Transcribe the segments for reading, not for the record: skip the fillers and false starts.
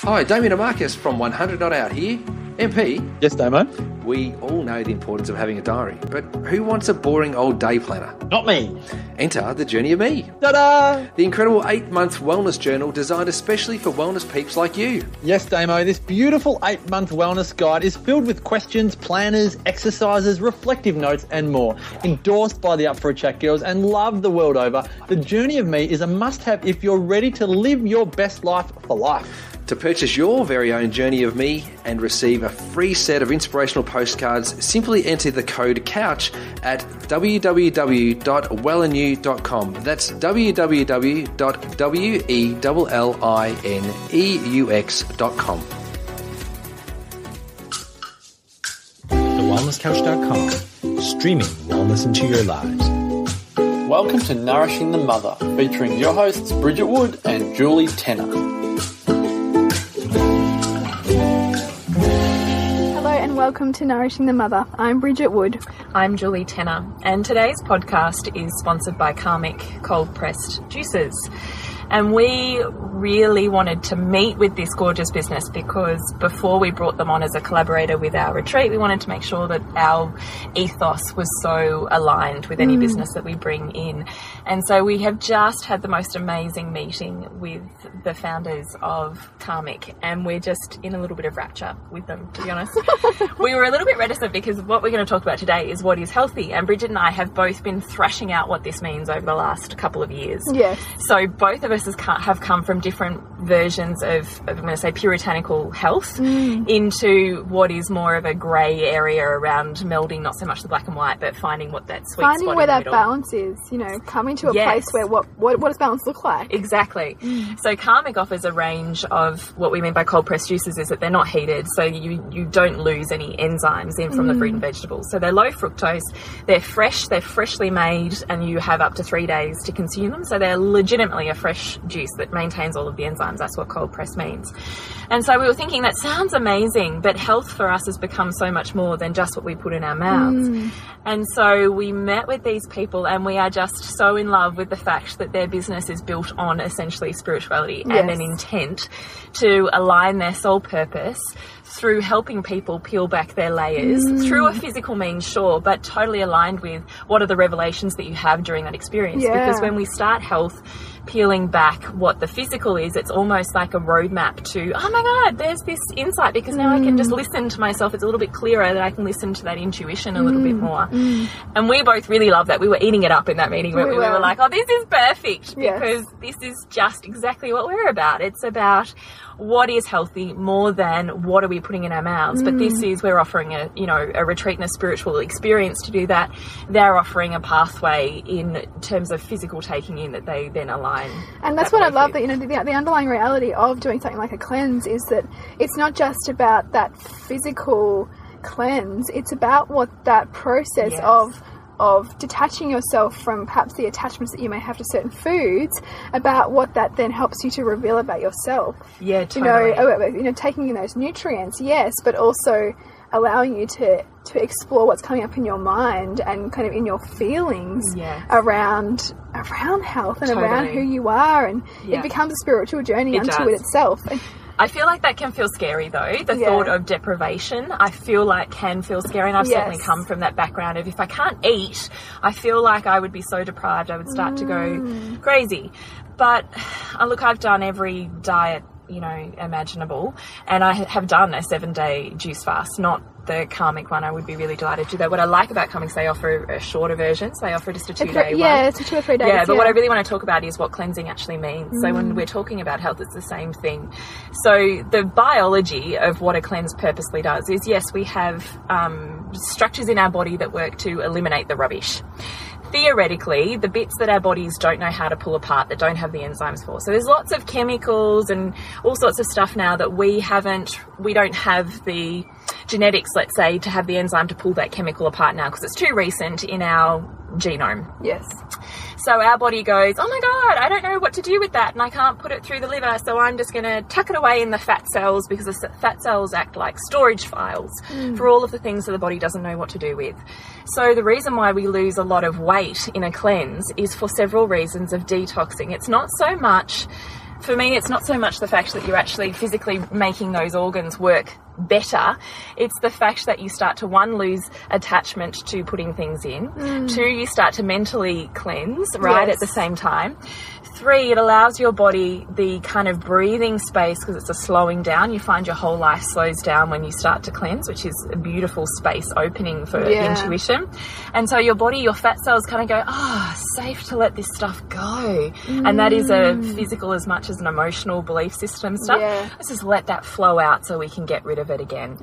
Hi, Damien and Marcus from 100 Not Out here. MP? Yes, Damo? We all know the importance of having a diary, but who wants a boring old day planner? Not me. Enter the Journey of Me. Ta-da! The incredible 8-month wellness journal designed especially for wellness peeps like you. Yes, Damo, this beautiful 8-month wellness guide is filled with questions, planners, exercises, reflective notes and more. Endorsed by the Up for a Chat girls and loved the world over, the Journey of Me is a must-have if you're ready to live your best life for life. To purchase your very own Journey of Me and receive a free set of inspirational postcards, simply enter the code COUCH at www.wellinew.com. That's www.wellineux.com. TheWellnessCouch.com, streaming wellness into your lives. Welcome to Nourishing the Mother, featuring your hosts Bridget Wood and Julie Tenner. Welcome to Nourishing the Mother. I'm Bridget Wood. I'm Julie Tenner, and today's podcast is sponsored by Karmic cold pressed juices. And we really wanted to meet with this gorgeous business because before we brought them on as a collaborator with our retreat, we wanted to make sure that our ethos was so aligned with any business that we bring in. And so we have just had the most amazing meeting with the founders of Karmic, and we're just in a little bit of rapture with them, to be honest. We were a little bit reticent because what we're going to talk about today is what is healthy, and Bridget and I have both been thrashing out what this means over the last couple of years. Yes. So both of us have come from different versions of I'm going to say puritanical health into what is more of a grey area around melding not so much the black and white, but finding what that sweet finding spot where in the that middle. balance is, coming to a place where what does balance look like? Exactly. So Karmic offers a range of what we mean by cold pressed juices is that they're not heated, so you don't lose any enzymes in from the fruit and vegetables. So they're low fructose, they're fresh, they're freshly made, and you have up to 3 days to consume them. So they're legitimately a fresh juice that maintains all of the enzymes. That's what cold press means. And so we were thinking that sounds amazing, but health for us has become so much more than just what we put in our mouths. And so we met with these people, and we are just so in love with the fact that their business is built on essentially spirituality and an intent to align their soul purpose through helping people peel back their layers through a physical means, sure, but totally aligned with what are the revelations that you have during that experience. Because when we start health, peeling back what the physical is, it's almost like a roadmap to, oh my God, there's this insight, because now I can just listen to myself. It's a little bit clearer that I can listen to that intuition a little bit more. And we both really love that. We were eating it up in that meeting. We were like, oh, this is perfect, because this is just exactly what we're about. It's about what is healthy more than what are we putting in our mouths. But this is, we're offering a retreat and a spiritual experience to do that. They're offering a pathway in terms of physical taking in that they then align. And that's what I love, that the underlying reality of doing something like a cleanse is that it's not just about that physical cleanse, it's about what that process of detaching yourself from perhaps the attachments that you may have to certain foods, about what that then helps you to reveal about yourself. Yeah, totally. Taking in those nutrients, yes, but also allowing you to explore what's coming up in your mind and kind of in your feelings around health and around who you are, and it becomes a spiritual journey unto it itself. I feel like that can feel scary, though. The thought of deprivation, I feel like can feel scary. And I've certainly come from that background of, if I can't eat, I feel like I would be so deprived, I would start to go crazy. But look, I've done every diet, imaginable. And I have done a 7-day juice fast, not the Karmic one. I would be really delighted to do that. What I like about Karmic is they offer a shorter version, so they offer just a 2-day one. Yeah, it's a 2 or 3 days. Yeah, but what I really want to talk about is what cleansing actually means. So when we're talking about health, it's the same thing. So the biology of what a cleanse purposely does is, yes, we have structures in our body that work to eliminate the rubbish. Theoretically, the bits that our bodies don't know how to pull apart, that don't have the enzymes for. So there's lots of chemicals and all sorts of stuff now that we don't have the genetics, let's say, to have the enzyme to pull that chemical apart now, because it's too recent in our genome. Yes. So our body goes, oh my God, I don't know what to do with that, and I can't put it through the liver, so I'm just going to tuck it away in the fat cells, because the fat cells act like storage files for all of the things that the body doesn't know what to do with. So the reason why we lose a lot of weight in a cleanse is for several reasons of detoxing. It's not so much for me, it's not so much the fact that you're actually physically making those organs work better. It's the fact that you start to, one, lose attachment to putting things in. Two, you start to mentally cleanse, right, at the same time. Three, it allows your body the kind of breathing space because it's a slowing down. You find your whole life slows down when you start to cleanse, which is a beautiful space opening for intuition. And so your body, your fat cells kind of go, safe to let this stuff go. And that is a physical as much as an emotional belief system stuff. Let's just let that flow out so we can get rid of it again.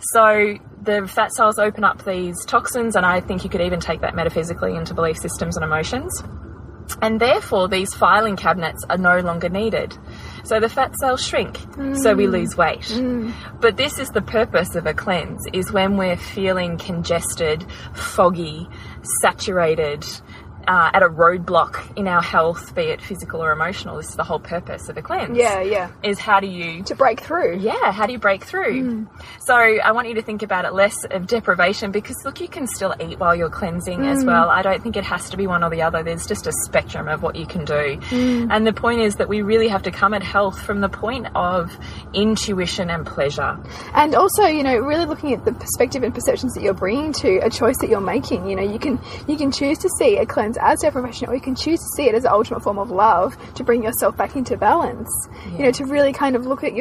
So the fat cells open up these toxins, and I think you could even take that metaphysically into belief systems and emotions. And therefore, these filing cabinets are no longer needed. So the fat cells shrink, so we lose weight. But this is the purpose of a cleanse, is when we're feeling congested, foggy, saturated, at a roadblock in our health, be it physical or emotional. This is the whole purpose of a cleanse. Is how do you... to break through. How do you break through? So I want you to think about it less of deprivation, because, look, you can still eat while you're cleansing as well. I don't think it has to be one or the other. There's just a spectrum of what you can do. And the point is that we really have to come at health from the point of intuition and pleasure. And also, you know, really looking at the perspective and perceptions that you're bringing to a choice that you're making. You know, you can choose to see a cleanse as deprivation, or you can choose to see it as an ultimate form of love to bring yourself back into balance. You know, to really kind of look at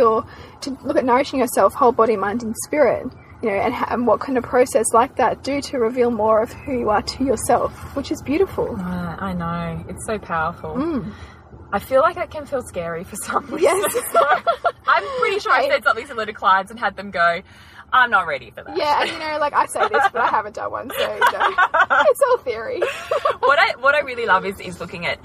nourishing yourself, whole body, mind, and spirit. You know, and what can a process like that do to reveal more of who you are to yourself, which is beautiful. I know, it's so powerful. I feel like that can feel scary for some reason. I'm pretty sure I've said something similar to clients and had them go, I'm not ready for that. Yeah, and you know, like I say this, but I haven't done one, so you know, it's all theory. What I really love is looking at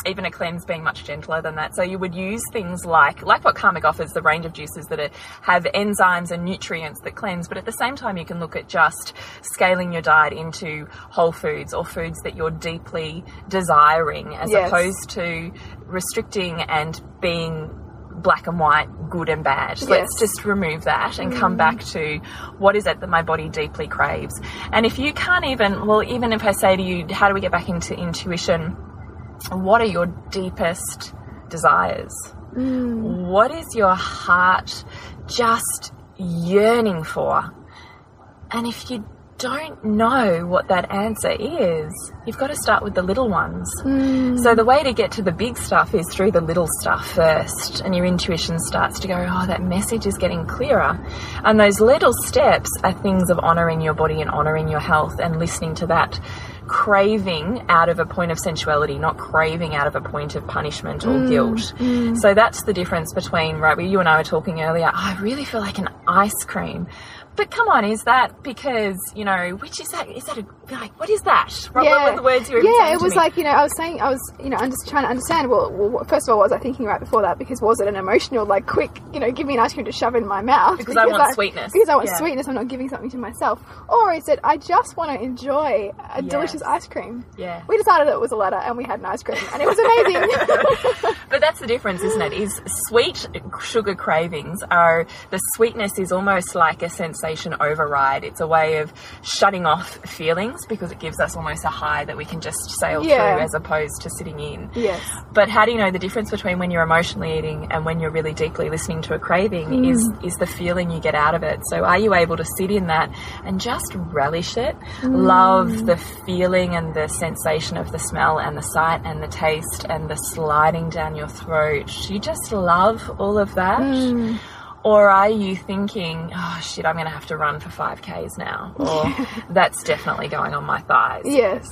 even a cleanse being much gentler than that. So you would use things like what Karmic offers, the range of juices that have enzymes and nutrients that cleanse, but at the same time you can look at just scaling your diet into whole foods or foods that you're deeply desiring, as opposed to restricting and being black and white, good and bad. Let's just remove that and come back to what is it that my body deeply craves. And if you can't even if I say to you, how do we get back into intuition? What are your deepest desires? What is your heart just yearning for? And if you don't know what that answer is, you've got to start with the little ones. So the way to get to the big stuff is through the little stuff first, and your intuition starts to go, that message is getting clearer. And those little steps are things of honouring your body and honouring your health and listening to that craving out of a point of sensuality, not craving out of a point of punishment or guilt. So that's the difference between, you and I were talking earlier, I really feel like an ice cream. But come on, is that because, you know, which is that? Is that what is that? What were the words you were saying it was to me? like, you know, I was, you know, I'm just trying to understand, well, first of all, what was I thinking right before that? Because was it an emotional, like, quick, you know, give me an ice cream to shove in my mouth? Because I want sweetness. Because I want sweetness, I'm not giving something to myself. Or is it, I just want to enjoy a delicious ice cream? We decided it was a latter, and we had an ice cream, and it was amazing. But that's the difference, isn't it? Is sweet sugar cravings the sweetness is almost like a sensation override. It's a way of shutting off feelings because it gives us almost a high that we can just sail through as opposed to sitting in. But how do you know the difference between when you're emotionally eating and when you're really deeply listening to a craving is the feeling you get out of it. So are you able to sit in that and just relish it? Love the feeling and the sensation of the smell and the sight and the taste and the sliding down your throat. You just love all of that? Or are you thinking, oh shit, I'm going to have to run for 5Ks now? Or that's definitely going on my thighs.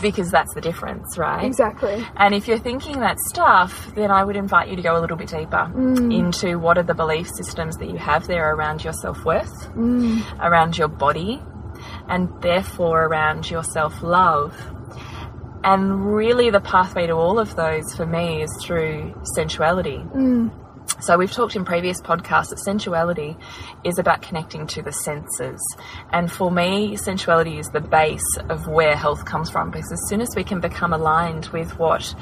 Because that's the difference, right? Exactly. And if you're thinking that stuff, then I would invite you to go a little bit deeper into what are the belief systems that you have there around your self-worth, around your body, and therefore around your self-love. And really the pathway to all of those for me is through sensuality. So we've talked in previous podcasts that sensuality is about connecting to the senses. And for me, sensuality is the base of where health comes from, because as soon as we can become aligned with what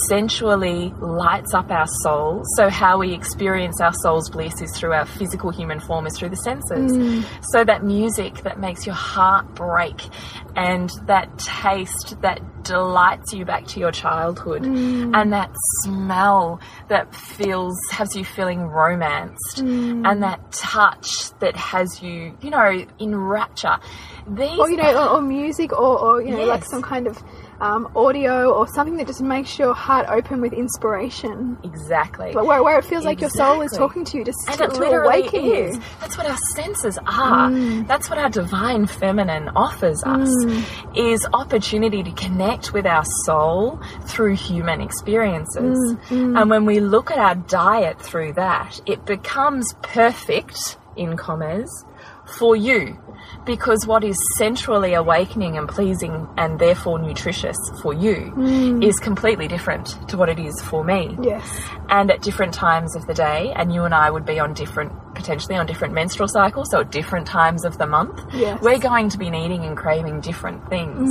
sensually lights up our soul, so how we experience our soul's bliss is through our physical human form, is through the senses. So that music that makes your heart break, and that taste, that delights you back to your childhood, and that smell that has you feeling romanced, and that touch that has you, you know, in rapture. Or, you know, or music, or you know, like some kind of audio or something that just makes your heart open with inspiration. Exactly. Like where it feels like your soul is talking to you, just and to it literally awaken is. you. That's what our senses are. That's what our divine feminine offers us, is opportunity to connect with our soul through human experiences. And when we look at our diet through that, it becomes perfect, in commas, for you. Because what is sensually awakening and pleasing and therefore nutritious for you is completely different to what it is for me. Yes. And at different times of the day, and you and I would be potentially on different menstrual cycles, so at different times of the month, we're going to be needing and craving different things.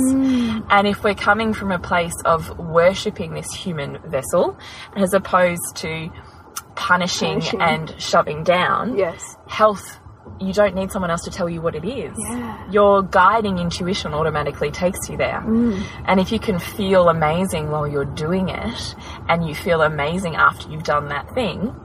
And if we're coming from a place of worshipping this human vessel as opposed to punishing and shoving down, health, you don't need someone else to tell you what it is. Your guiding intuition automatically takes you there. And if you can feel amazing while you're doing it, and you feel amazing after you've done that thing,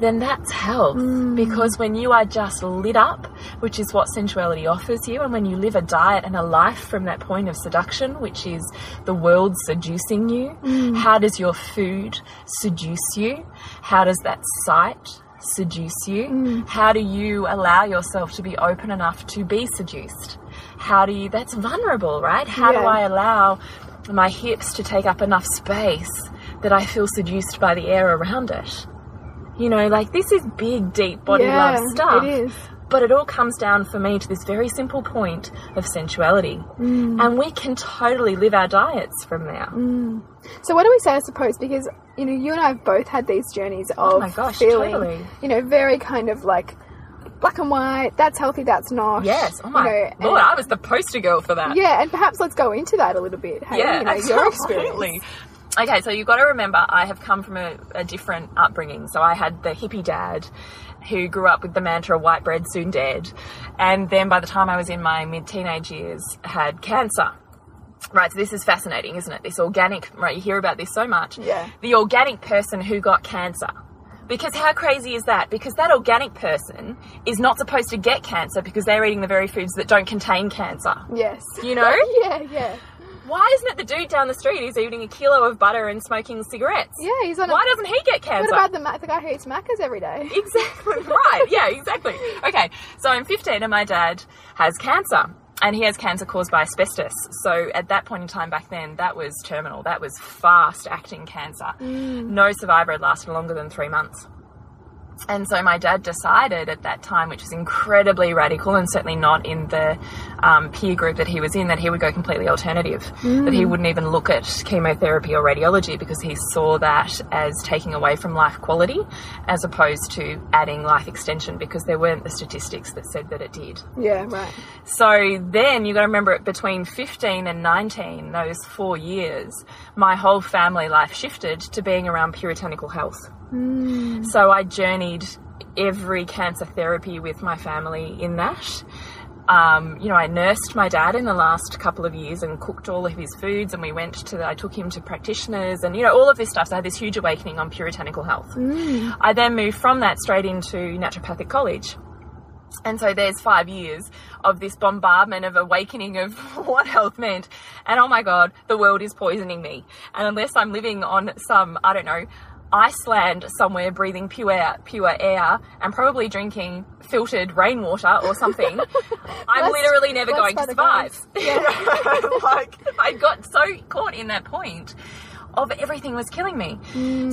then that's health. Because when you are just lit up, which is what sensuality offers you, and when you live a diet and a life from that point of seduction, which is the world seducing you, how does your food seduce you? How does that sight seduce you? How do you allow yourself to be open enough to be seduced? That's vulnerable, right? How do I allow my hips to take up enough space that I feel seduced by the air around it? You know, like, this is big, deep body love stuff. It is. But it all comes down for me to this very simple point of sensuality. And we can totally live our diets from there. So what do we say, I suppose, because, you know, you and I have both had these journeys of feeling, you know, very kind of like black and white, that's healthy, that's not. Yes, oh my Lord, I was the poster girl for that. Yeah, and perhaps let's go into that a little bit. Hey, yeah, you know, your experience. Okay, so you've got to remember, I have come from a different upbringing. So I had the hippie dad who grew up with the mantra, white bread, soon dead. And then by the time I was in my mid-teenage years, had cancer. Right, so this is fascinating, isn't it? This organic, right, you hear about this so much. Yeah. The organic person who got cancer. Because how crazy is that? Because that organic person is not supposed to get cancer because they're eating the very foods that don't contain cancer. Yes. You know? Yeah. Why isn't it the dude down the street who's eating a kilo of butter and smoking cigarettes? Yeah, he's on. Why doesn't he get cancer? What about the guy who eats Maccas every day? Exactly, right. Yeah, exactly. Okay, so I'm 15 and my dad has cancer. And he has cancer caused by asbestos. So at that point in time back then, that was terminal. That was fast-acting cancer. No survivor had lasted longer than 3 months. And so my dad decided at that time, which was incredibly radical and certainly not in the peer group that he was in, that he would go completely alternative, that he wouldn't even look at chemotherapy or radiology because he saw that as taking away from life quality as opposed to adding life extension, because there weren't the statistics that said that it did. Yeah, right. So then you've got to remember, between 15 and 19, those 4 years, my whole family life shifted to being around puritanical health. So I journeyed every cancer therapy with my family in that. You know, I nursed my dad in the last couple of years and cooked all of his foods, and I took him to practitioners and, you know, all of this stuff. So I had this huge awakening on puritanical health. I then moved from that straight into naturopathic college. And so there's 5 years of this bombardment of awakening of what health meant. And oh my God, the world is poisoning me. And unless I'm living on some, I don't know, Iceland somewhere, breathing pure air and probably drinking filtered rainwater or something, I'm literally never going to survive. Yeah. Like, I got so caught in that point of everything was killing me.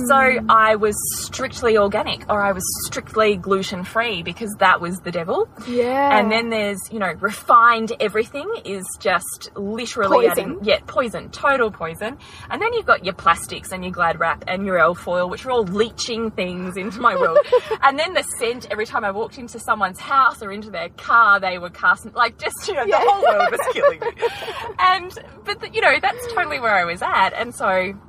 So I was strictly organic, or I was strictly gluten-free, because that was the devil. Yeah. And then there's, you know, refined everything is just literally poison, total poison. And then you've got your plastics and your Glad wrap and your L-foil, which are all leaching things into my world. And then the scent, every time I walked into someone's house or into their car, they were casting, like, just, you know, the whole world was killing me. But you know, that's totally where I was at. And so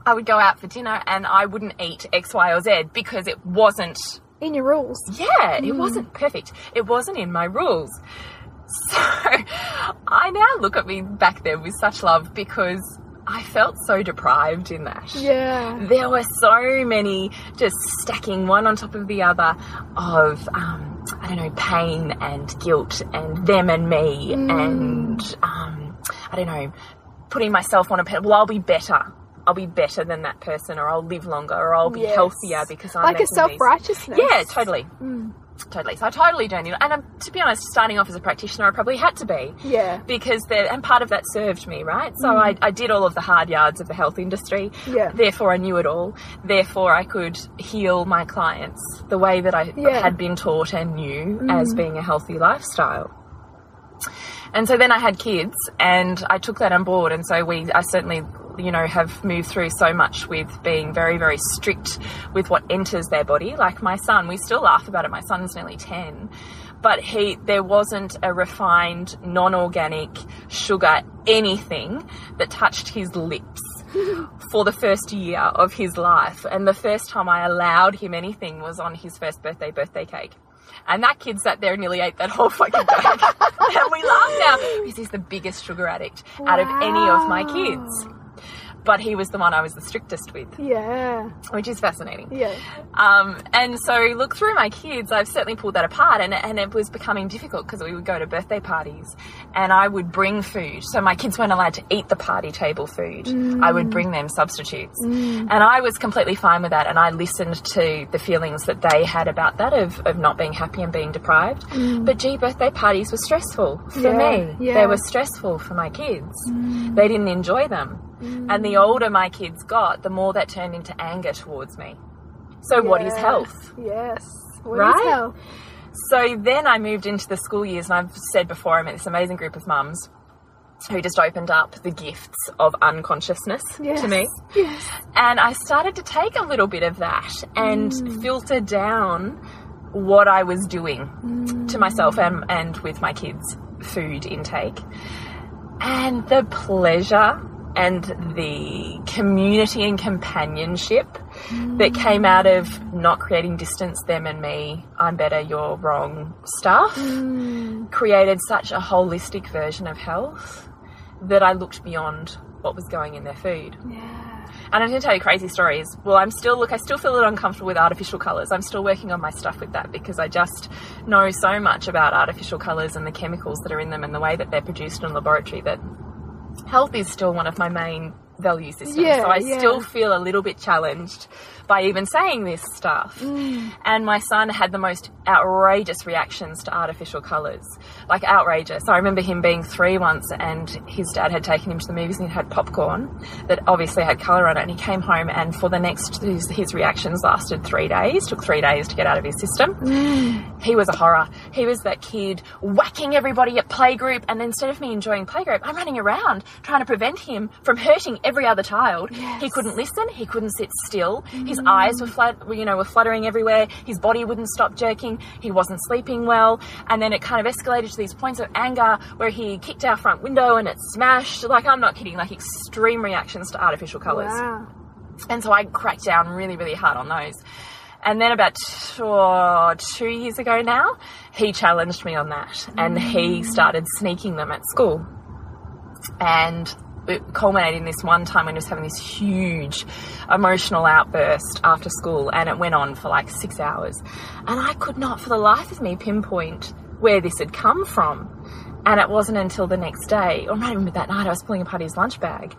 I would go out for dinner and I wouldn't eat X, Y, or Z because it wasn't in your rules. Yeah, it wasn't perfect. It wasn't in my rules. So I now look at me back then with such love because I felt so deprived in that. Yeah. There were so many just stacking one on top of the other of, I don't know, pain and guilt and them and me and, I don't know, putting myself on a pedestal. Well, I'll be better. I'll be better than that person, or I'll live longer, or I'll be healthier because I'm like a self-righteousness. Yeah, totally. Totally. So I totally don't need it. And to be honest, starting off as a practitioner, I probably had to be. Yeah. Because and part of that served me, right? So I did all of the hard yards of the health industry. Yeah. Therefore, I knew it all. Therefore, I could heal my clients the way that I had been taught and knew as being a healthy lifestyle. And so then I had kids, and I took that on board. And so I certainly, you know, have moved through so much with being very, very strict with what enters their body. Like my son, we still laugh about it. My son's nearly 10, but there wasn't a refined, non-organic sugar anything that touched his lips for the first year of his life. And the first time I allowed him anything was on his first birthday cake. And that kid sat there and nearly ate that whole fucking bag. And we laugh now because he's the biggest sugar addict out of any of my kids. But he was the one I was the strictest with. Yeah. Which is fascinating. Yeah. And so look, through my kids, I've certainly pulled that apart, and it was becoming difficult because we would go to birthday parties and I would bring food. So my kids weren't allowed to eat the party table food. I would bring them substitutes. And I was completely fine with that, and I listened to the feelings that they had about that of not being happy and being deprived. But gee, birthday parties were stressful for me. Yeah. They were stressful for my kids. They didn't enjoy them. And the older my kids got, the more that turned into anger towards me. So what is health? Yes. What right? is health? So then I moved into the school years, and I've said before, I met this amazing group of mums who just opened up the gifts of unconsciousness to me. Yes. And I started to take a little bit of that and filter down what I was doing to myself and with my kids' food intake. And the pleasure and the community and companionship that came out of not creating distance, them and me, I'm better, you're wrong stuff, created such a holistic version of health that I looked beyond what was going in their food. Yeah. And I'm going to tell you crazy stories. Well, I still feel a little uncomfortable with artificial colours. I'm still working on my stuff with that because I just know so much about artificial colours and the chemicals that are in them and the way that they're produced in a laboratory that health is still one of my main value systems. So I still feel a little bit challenged by even saying this stuff. And my son had the most outrageous reactions to artificial colours. Like outrageous. I remember him being 3 once, and his dad had taken him to the movies and he had popcorn that obviously had colour on it, and he came home, and for the next, his reactions lasted 3 days, took 3 days to get out of his system. He was a horror. He was that kid whacking everybody at playgroup, and instead of me enjoying playgroup, I'm running around trying to prevent him from hurting every other child. He couldn't listen, he couldn't sit still, his eyes were fluttering everywhere, his body wouldn't stop jerking, he wasn't sleeping well, and then it kind of escalated to these points of anger where he kicked our front window and it smashed. Like, I'm not kidding, like extreme reactions to artificial colours. Wow. And so I cracked down really, really hard on those. And then about 2 years ago now, he challenged me on that, and he started sneaking them at school. And it culminated in this one time when he was having this huge emotional outburst after school, and it went on for like 6 hours. And I could not for the life of me pinpoint where this had come from. And it wasn't until the next day, or not even that night, I was pulling apart his lunch bag,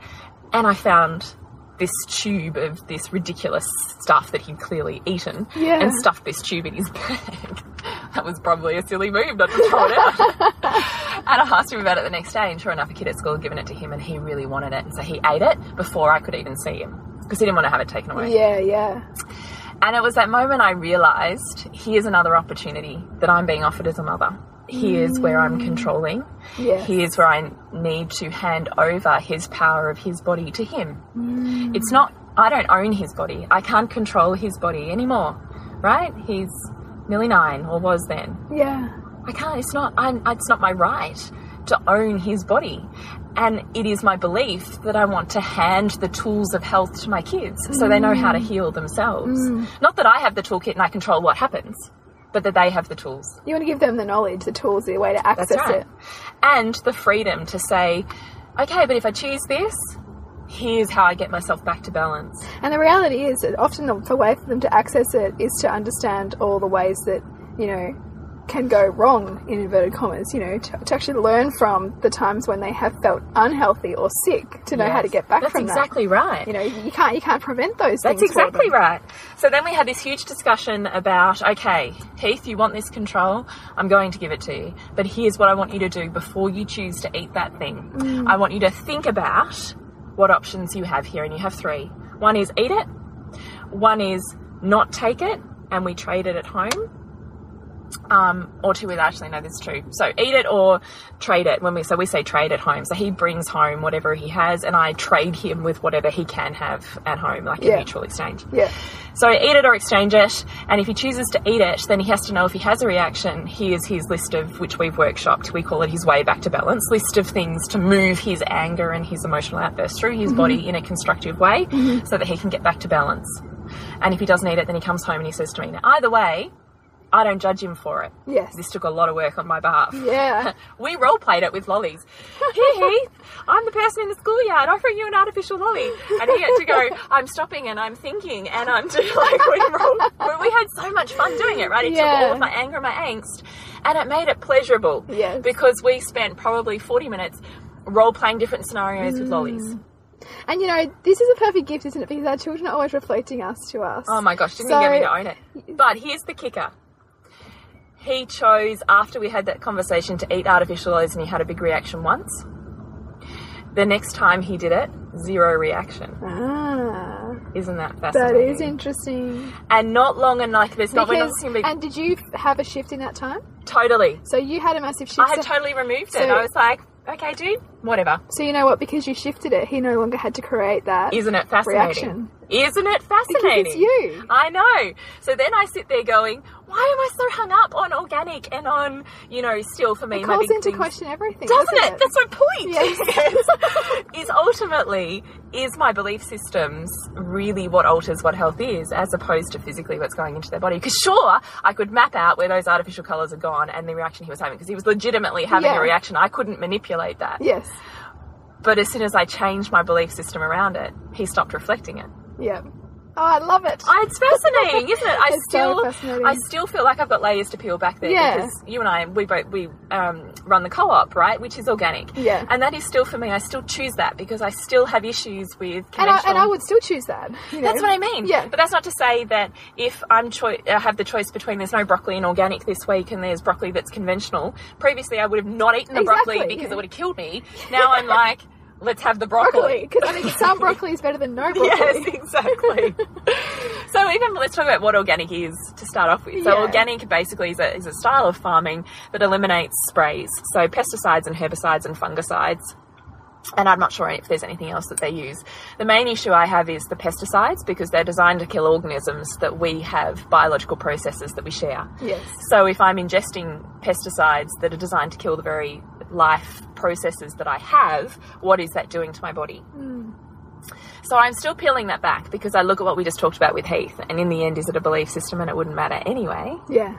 and I found this tube of this ridiculous stuff that he'd clearly eaten and stuffed this tube in his bag. That was probably a silly move not to throw it out. And I asked him about it the next day, and sure enough, a kid at school had given it to him, and he really wanted it. And so he ate it before I could even see him because he didn't want to have it taken away. Yeah. And it was that moment I realised, here's another opportunity that I'm being offered as a mother. Here's where I'm controlling. Here's where I need to hand over his power of his body to him. It's not, I don't own his body. I can't control his body anymore, right? He's nearly 9, or was then. Yeah. I can't, it's not my right to own his body. And it is my belief that I want to hand the tools of health to my kids so they know how to heal themselves. Not that I have the toolkit and I control what happens, but that they have the tools. You want to give them the knowledge, the tools, the way to access it. And the freedom to say, okay, but if I choose this, here's how I get myself back to balance. And the reality is that often the way for them to access it is to understand all the ways that, you know, can go wrong, in inverted commas, you know, to actually learn from the times when they have felt unhealthy or sick, to know how to get back from that. That's exactly right. You know, you can't prevent those things. That's exactly right. So then we had this huge discussion about, okay, Heath, you want this control, I'm going to give it to you, but here's what I want you to do before you choose to eat that thing. I want you to think about what options you have here, and you have 3. One is eat it, one is not take it, and we trade it at home. Or 2 is actually, no, this is true. So eat it or trade it. We say trade at home. So he brings home whatever he has, and I trade him with whatever he can have at home, like a mutual exchange. Yeah. So eat it or exchange it, and if he chooses to eat it, then he has to know if he has a reaction. Here's his list of, which we've workshopped, we call it his way back to balance, list of things to move his anger and his emotional outbursts through his body in a constructive way so that he can get back to balance. And if he doesn't eat it, then he comes home and he says to me, now, either way, I don't judge him for it. Yes. This took a lot of work on my behalf. Yeah. We role-played it with lollies. Here, Heath, I'm the person in the schoolyard offering you an artificial lolly. And he had to go, I'm stopping and I'm thinking and I'm doing, like, we had so much fun doing it, right? It took all of my anger and my angst, and it made it pleasurable. Yes. Because we spent probably 40 minutes role-playing different scenarios with lollies. And, you know, this is a perfect gift, isn't it? Because our children are always reflecting us to us. Oh, my gosh. Didn't you get me to own it? But here's the kicker. He chose, after we had that conversation, to eat artificial lollies, and he had a big reaction once. The next time he did it, 0 reaction. Ah. Isn't that fascinating? That is interesting. And not long enough, there's not... And did you have a shift in that time? Totally. So you had a massive shift. I had totally removed it. I was like, okay, dude, whatever. So you know what? Because you shifted it, he no longer had to create that. Isn't it fascinating? Reaction. Isn't it fascinating? Because it's you. I know. So then I sit there going, why am I so hung up on organic and on, you know, still for me... It calls into question everything, doesn't it? That's my point. Yes. Is ultimately, is my belief systems really what alters what health is, as opposed to physically what's going into their body? Because sure, I could map out where those artificial colours are gone and the reaction he was having, because he was legitimately having a reaction. I couldn't manipulate that. Yes. But as soon as I changed my belief system around it, he stopped reflecting it. Yeah. Oh, I love it. It's fascinating, isn't it? I still feel like I've got layers to peel back there, because you and I, we run the co-op, right, which is organic. Yeah. And that is still, for me, I still choose that because I still have issues with conventional. And I would still choose that. You know? That's what I mean. Yeah. But that's not to say that if I have the choice between there's no broccoli and organic this week and there's broccoli that's conventional, previously I would have not eaten the broccoli because it would have killed me. Now I'm like... let's have the broccoli. Because I think some broccoli is better than no broccoli. Yes, exactly. So let's talk about what organic is to start off with. So organic basically is a style of farming that eliminates sprays. So pesticides and herbicides and fungicides. And I'm not sure if there's anything else that they use. The main issue I have is the pesticides, because they're designed to kill organisms that we have biological processes that we share. Yes. So if I'm ingesting pesticides that are designed to kill the very life processes that I have, what is that doing to my body? So I'm still peeling that back, because I look at what we just talked about with Heath, and in the end, is it a belief system and it wouldn't matter anyway? Yeah.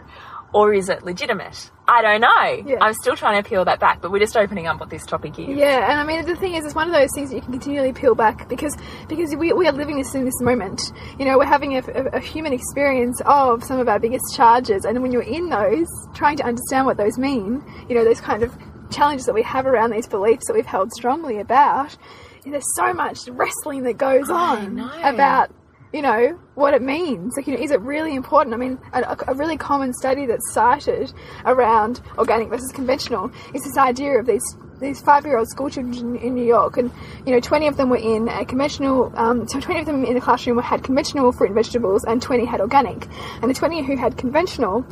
Or is it legitimate? I don't know. Yeah. I'm still trying to peel that back, but we're just opening up what this topic is. Yeah, and I mean, the thing is, it's one of those things that you can continually peel back, because we are living this in this moment. You know, we're having a human experience of some of our biggest charges, and when you're in those, trying to understand what those mean, you know, those kind of challenges that we have around these beliefs that we've held strongly about, there's so much wrestling that goes on about, you know, what it means. Like, you know, is it really important? I mean, a really common study that's cited around organic versus conventional is this idea of these 5-year-old school children in New York, and, you know, 20 of them were in a conventional, so 20 of them in the classroom had conventional fruit and vegetables, and 20 had organic. And the 20 who had conventional,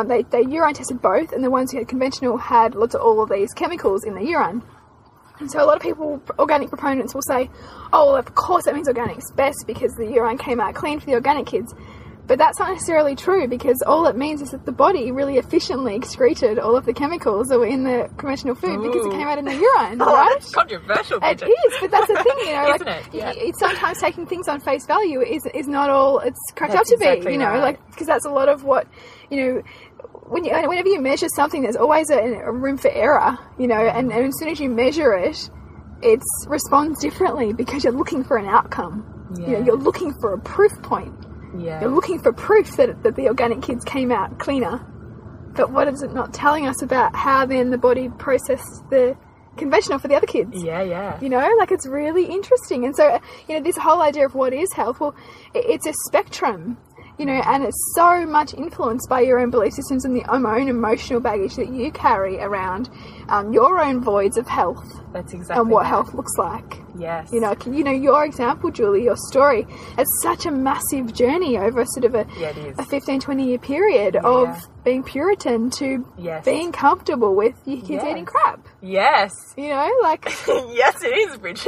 they urine tested both, and the ones who had conventional had lots of all of these chemicals in their urine. And so a lot of people, organic proponents, will say, oh, well, of course that means organic's best because the urine came out clean for the organic kids. But that's not necessarily true, because all it means is that the body really efficiently excreted all of the chemicals that were in the conventional food because it came out in the urine, right? That's controversial, Bridget. It is, but that's the thing, you know, Isn't it? Yeah. it's sometimes taking things on face value is not all it's cracked up to exactly be, you know, right. like, because that's a lot of what, you know, whenever you measure something, there's always a room for error, you know, and as soon as you measure it, it responds differently because you're looking for an outcome. Yeah. You know, you're looking for a proof point. Yeah. You're looking for proof that the organic kids came out cleaner. But what is it not telling us about how then the body processed the conventional for the other kids? Yeah. You know, like, it's really interesting. And so, you know, this whole idea of what is health, well, it's a spectrum, you know, and it's so much influenced by your own belief systems and the own emotional baggage that you carry around your own voids of health. That's exactly and what right. health looks like. Yes. You know, your example, Julie, your story, it's such a massive journey over sort of it is. a 15, 20-year period of being Puritan to being comfortable with your kids eating crap. Yes. You know, like... Yes, it is, Bridget.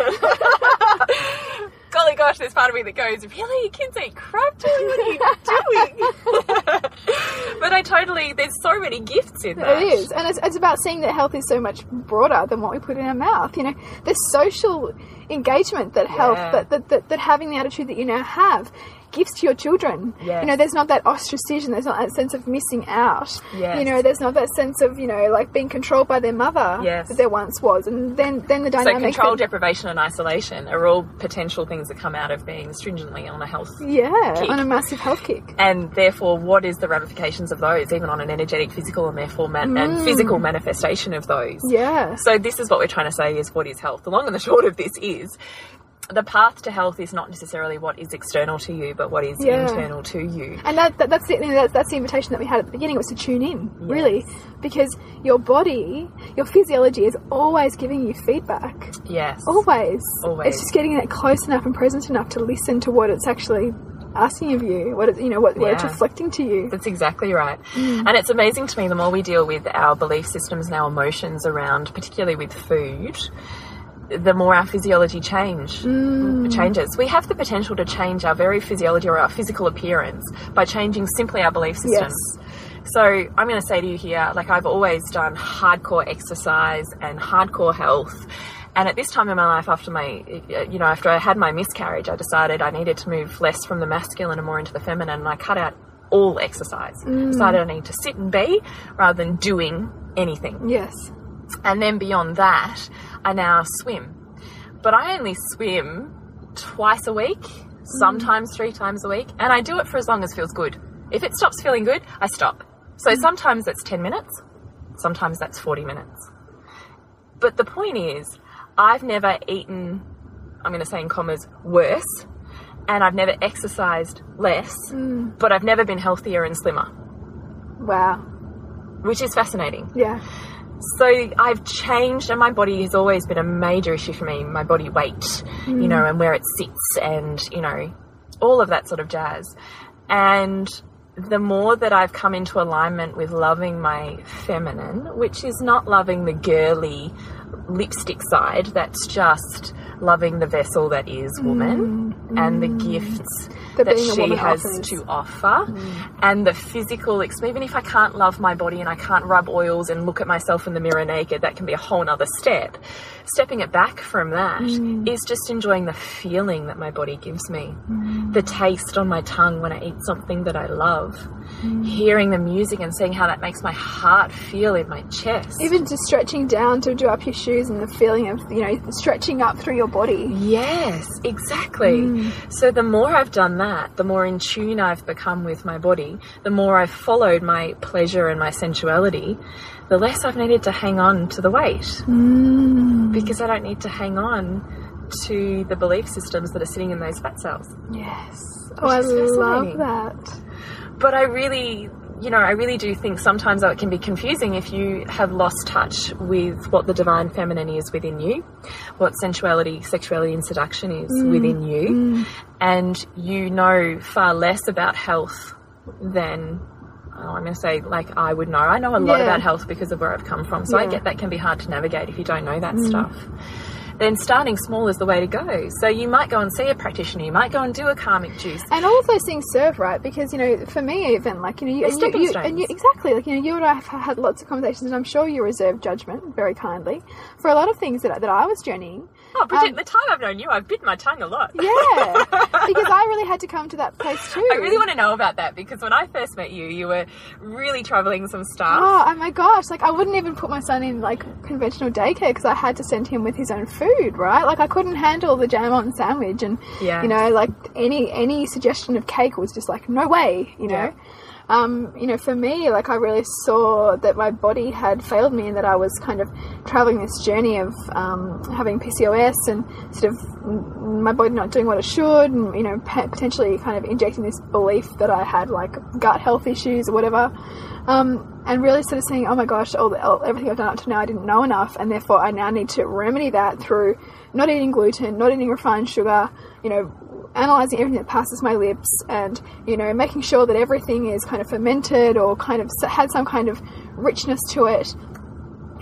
Golly gosh, there's part of me that goes, really? Your kids eat crap, Julie? What are you doing? But there's so many gifts in that. It is. And it's about seeing that health is so much broader than what we put in our mouth. You know, the social engagement that health, that having the attitude that you now have gives to your children. Yes. You know, there's not that ostracism, there's not that sense of missing out. Yes. You know, there's not that sense of, you know, like being controlled by their mother that there once was. And then the dynamic... So control, deprivation and isolation are all potential things that come out of being stringently on a health kick. On a massive health kick. And therefore, what is the ramifications of those, even on an energetic, physical, and therefore and physical manifestation of those? Yeah. So this is what we're trying to say is what is health. The long and the short of this is the path to health is not necessarily what is external to you, but what is internal to you. And that's the invitation that we had at the beginning, was to tune in, really, because your body, your physiology is always giving you feedback. Yes. Always. It's just getting it close enough and present enough to listen to what it's actually asking of you, what it's reflecting to you. That's exactly right. And it's amazing to me, the more we deal with our belief systems and our emotions around, particularly with food, the more our physiology changes. We have the potential to change our very physiology or our physical appearance by changing simply our belief systems. Yes. So I'm going to say to you here, like, I've always done hardcore exercise and hardcore health. And at this time in my life, after I had my miscarriage, I decided I needed to move less from the masculine and more into the feminine, and I cut out all exercise. Decided I need to sit and be rather than doing anything. Yes. And then beyond that, I now swim. But I only swim twice a week, sometimes 3 times a week, and I do it for as long as feels good. If it stops feeling good, I stop. So sometimes that's 10 minutes, sometimes that's 40 minutes. But the point is, I've never eaten, I'm going to say in commas, worse, and I've never exercised less, but I've never been healthier and slimmer. Wow. Which is fascinating. Yeah. So I've changed, and my body has always been a major issue for me, my body weight, you know, and where it sits and, you know, all of that sort of jazz. And the more that I've come into alignment with loving my feminine, which is not loving the girly lipstick side, that's just loving the vessel that is woman and the gifts that she has to offer, and the physical, even if I can't love my body and I can't rub oils and look at myself in the mirror naked, that can be a whole nother step. Stepping it back from that is just enjoying the feeling that my body gives me, the taste on my tongue when I eat something that I love, hearing the music and seeing how that makes my heart feel in my chest. Even just stretching down to do up your shoes and the feeling of, you know, stretching up through your body. Yes, exactly. So the more I've done that, the more in tune I've become with my body, the more I've followed my pleasure and my sensuality, the less I've needed to hang on to the weight. Because I don't need to hang on to the belief systems that are sitting in those fat cells. Yes. Oh, I love that. But I really do think sometimes it can be confusing if you have lost touch with what the divine feminine is within you, what sensuality, sexuality and seduction is within you, and you know far less about health than, I'm going to say, like, I would know. I know a lot about health because of where I've come from, so I get that can be hard to navigate if you don't know that stuff. then starting small is the way to go. So you might go and see a practitioner, you might go and do a karmic juice. And all of those things serve, right? Because, you know, for me even, like, you know, exactly, like, you know, you and I have had lots of conversations, and I'm sure you reserve judgment very kindly for a lot of things that I was journeying. Oh, Bridget, the time I've known you, I've bit my tongue a lot. Yeah, because I really had to come to that place too. I really want to know about that, because when I first met you, you were really troubling some stuff. Oh my gosh, like I wouldn't even put my son in like conventional daycare because I had to send him with his own food, right? Like I couldn't handle the jam on sandwich, and you know, like any suggestion of cake was just like, no way, you know. Yeah. You know, for me, like I really saw that my body had failed me, and that I was kind of traveling this journey of having PCOS and sort of my body not doing what it should, and, you know, potentially kind of injecting this belief that I had like gut health issues or whatever. And really sort of saying, oh my gosh, everything I've done up to now I didn't know enough, and therefore I now need to remedy that through not eating gluten, not eating refined sugar, you know, analysing everything that passes my lips, and, you know, making sure that everything is kind of fermented or kind of had some kind of richness to it.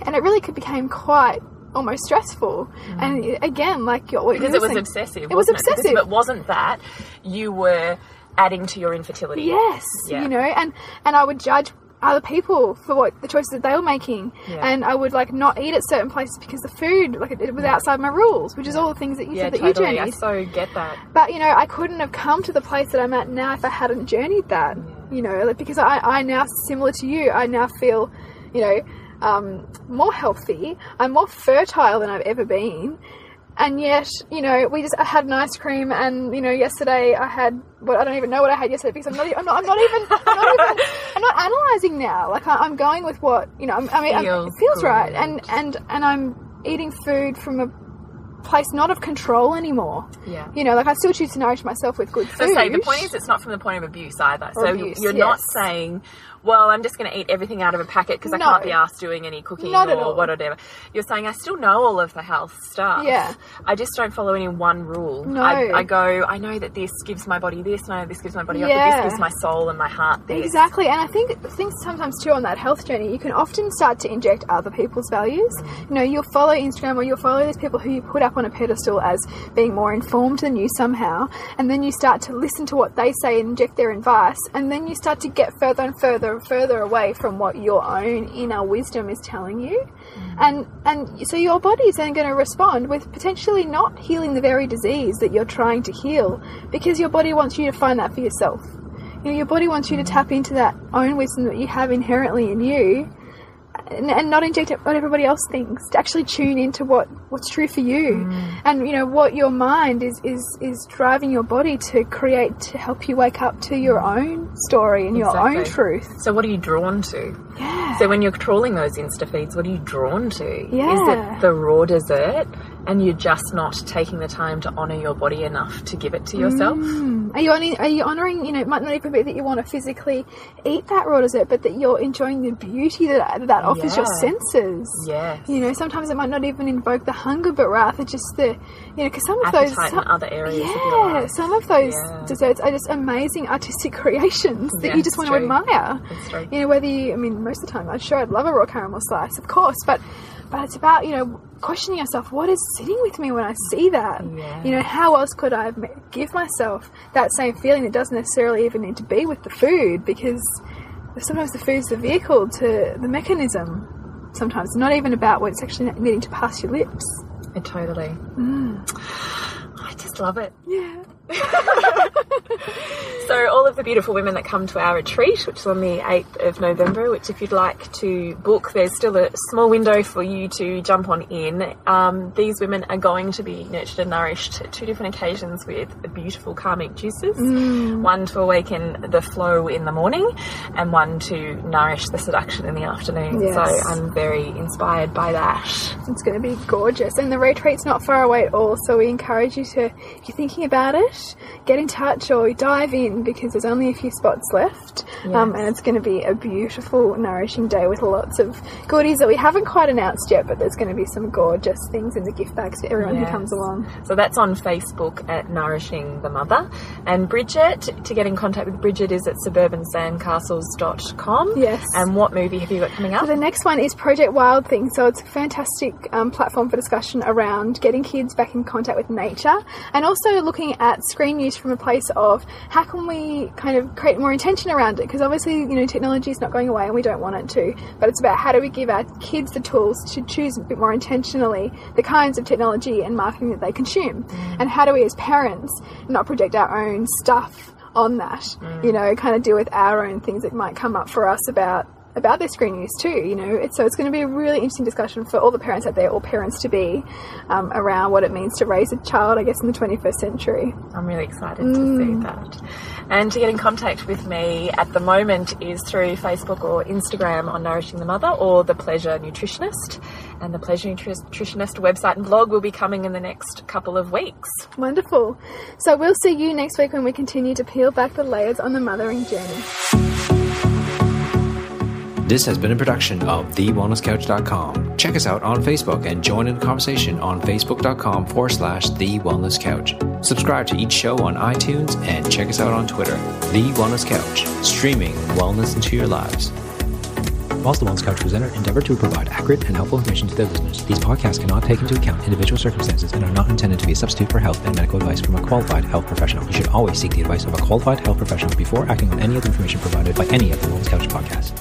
And it really became quite almost stressful. And again, like because it was obsessive. It was obsessive. Because if it wasn't that, you were adding to your infertility. Yes, you know, and I would judge other people for what the choices that they were making, and I would like not eat at certain places because the food, like it was outside my rules, which is all the things that you said that totally. you journeyed. I so get that. But, you know, I couldn't have come to the place that I'm at now if I hadn't journeyed that, you know, like, because I now, similar to you, I now feel, you know, more healthy, I'm more fertile than I've ever been. And yet, you know, I had an ice cream, and, you know, yesterday I had, I don't even know what I had yesterday, because I'm not analysing now. Like I'm going with what, you know, it feels right, and I'm eating food from a place not of control anymore. Yeah. You know, like I still choose to nourish myself with good food. So say the point is, it's not from the point of abuse either. So you're not saying, well, I'm just going to eat everything out of a packet because I can't be asked doing any cooking or whatever. You're saying, I still know all of the health stuff. Yeah. I just don't follow any one rule. No. I know that this gives my body this, and I know this gives my body this gives my soul and my heart this. Exactly. And I think sometimes too on that health journey, you can often start to inject other people's values. You know, you'll follow Instagram, or you'll follow these people who you put up on a pedestal as being more informed than you somehow, and then you start to listen to what they say and inject their advice, and then you start to get further and further and further away from what your own inner wisdom is telling you. And so your body is then going to respond with potentially not healing the very disease that you're trying to heal, because your body wants you to find that for yourself. You know, your body wants you to tap into that own wisdom that you have inherently in you, and not inject what everybody else thinks, to actually tune into what's true for you. And, you know, what your mind is driving your body to create, to help you wake up to your own story and your own truth. So what are you drawn to? Yeah. So when you're trawling those Insta feeds, what are you drawn to? Yeah. Is it the raw dessert, and you're just not taking the time to honour your body enough to give it to yourself? Are you honouring, you know, it might not even be that you want to physically eat that raw dessert, but that you're enjoying the beauty that offers your senses. Yes. You know, sometimes it might not even invoke the hunger, but rather just the, you know, because some of those... in other areas of your life. Some of those desserts are just amazing artistic creations that you just want to admire. That's true. You know, whether you, I mean, most of the time, I'm sure I'd love a raw caramel slice, of course, but it's about, you know, questioning yourself, what is sitting with me when I see that? Yeah. You know, how else could I give myself that same feeling that doesn't necessarily even need to be with the food, because sometimes the food's the vehicle to the mechanism. Sometimes not even about what it's actually needing to pass your lips. Totally. I just love it. Yeah. So all of the beautiful women that come to our retreat, which is on the 8th of November, which if you'd like to book, there's still a small window for you to jump on in. These women are going to be nurtured and nourished at 2 different occasions with beautiful karmic juices. One to awaken the flow in the morning, and one to nourish the seduction in the afternoon. Yes. So I'm very inspired by that. It's going to be gorgeous. And the retreat's not far away at all, so we encourage you to, if you're thinking about it, get in touch or dive in, because there's only a few spots left. And it's going to be a beautiful, nourishing day with lots of goodies that we haven't quite announced yet, but there's going to be some gorgeous things in the gift bags for everyone who comes along. So that's on Facebook at Nourishing the Mother. And Bridget, to get in contact with Bridget, is at suburbansandcastles.com. Yes. And what movie have you got coming up? So the next one is Project Wild Thing. So it's a fantastic platform for discussion around getting kids back in contact with nature, and also looking at screen use from a place of how can we kind of create more intention around it, because obviously, you know, technology is not going away and we don't want it to, but it's about how do we give our kids the tools to choose a bit more intentionally the kinds of technology and marketing that they consume, and how do we as parents not project our own stuff on that, you know, kind of deal with our own things that might come up for us about their screen use too, you know. So it's going to be a really interesting discussion for all the parents out there, or parents to be, around what it means to raise a child, I guess, in the 21st century. I'm really excited to see that. And to get in contact with me at the moment is through Facebook or Instagram on Nourishing the Mother, or The Pleasure Nutritionist. And The Pleasure Nutritionist website and blog will be coming in the next couple of weeks. Wonderful. So we'll see you next week when we continue to peel back the layers on the mothering journey. This has been a production of TheWellnessCouch.com. Check us out on Facebook and join in the conversation on Facebook.com/TheWellnessCouch. Subscribe to each show on iTunes and check us out on Twitter. The Wellness Couch, streaming wellness into your lives. Whilst the Wellness Couch presenter endeavor to provide accurate and helpful information to their listeners, these podcasts cannot take into account individual circumstances and are not intended to be a substitute for health and medical advice from a qualified health professional. You should always seek the advice of a qualified health professional before acting on any of the information provided by any of the Wellness Couch podcasts.